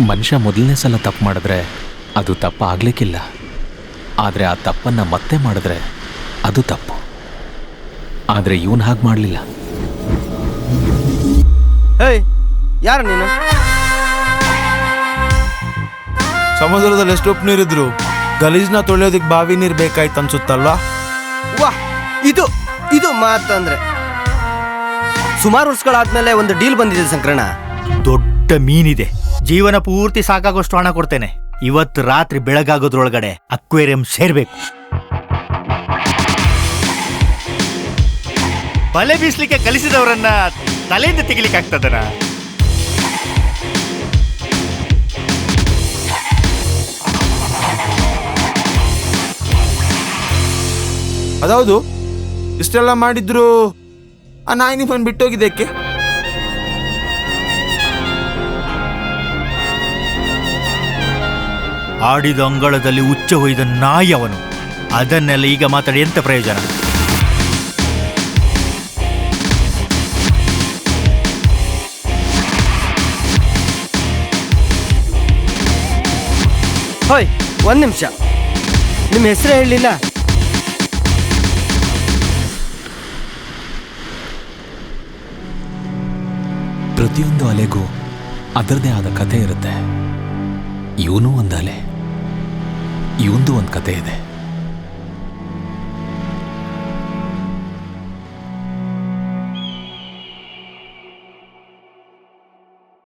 ಮನುಷ್ಯ ಮೊದಲನೇ ಸಲ ತಪ್ಪು ಮಾಡಿದ್ರೆ ಅದು ತಪ್ಪು ಆಗ್ಲಿಕ್ಕಿಲ್ಲ. ಆದರೆ ಆ ತಪ್ಪನ್ನು ಮತ್ತೆ ಮಾಡಿದ್ರೆ ಅದು ತಪ್ಪು. ಆದರೆ ಇವನು ಹಾಗೆ ಮಾಡಲಿಲ್ಲ. ಹೇಯ್, ಯಾರು ನೀನು? ಸಮುದ್ರದಲ್ಲಿ ಎಷ್ಟು ಉಪ್ಪು ನೀರಿದ್ರು ಗಲೀಜ್ನ ತೊಳೆಯೋದಕ್ಕೆ ಬಾವಿ ನೀರು ಬೇಕಾಯ್ತು ಅನ್ಸುತ್ತಲ್ವಾ? ವಾಹ್, ಇದು ಮಾತಂದ್ರೆ. ಸುಮಾರು ವರ್ಷಗಳಾದ್ಮೇಲೆ ಒಂದು ಡೀಲ್ ಬಂದಿದೆ ಸಂಕ್ರಣ. ದೊಡ್ಡ ಮೀನಿದೆ, ಜೀವನ ಪೂರ್ತಿ ಸಾಕಾಗೋಷ್ಟು ಹಣ ಕೊಡ್ತೇನೆ. ಇವತ್ತು ರಾತ್ರಿ ಬೆಳಗಾಗೋದ್ರೊಳಗಡೆ ಅಕ್ವೇರಿಯಂ ಸೇರ್ಬೇಕು. ಬಲೆ ಬೀಸ್ಲಿಕ್ಕೆ ಕಲಿಸಿದವರನ್ನ ತಲೆಯಿಂದ ತೆಗಿಲಿಕ್ಕೆ ಆಗ್ತದನ? ಅದೌದು, ಇಷ್ಟೆಲ್ಲ ಮಾಡಿದ್ರು ಆ ನಾಯಿ ನಿಮ್ಮನ್ನು ಬಿಟ್ಟೋಗಿದ್ದಕ್ಕೆ? ಆಡಿದ ಅಂಗಳದಲ್ಲಿ ಉಚ್ಚ ಹೊಯ್ದ ನಾಯಿ ಅವನು. ಅದನ್ನೆಲ್ಲ ಈಗ ಮಾತಾಡಿ ಎಂತ ಪ್ರಯೋಜನ? ಹೋಯ್, ಒಂದ್ ನಿಮಿಷ, ನಿಮ್ಮ ಹೆಸರು ಹೇಳಲಿಲ್ಲ? ಪ್ರತಿಯೊಂದು ಅಲೆಗೂ ಅದರದೇ ಆದ ಕಥೆ ಇರುತ್ತೆ. ಇವನೂ ಒಂದು ಅಲೆ, ಇವಂದು ಒಂದು ಕಥೆ ಇದೆ.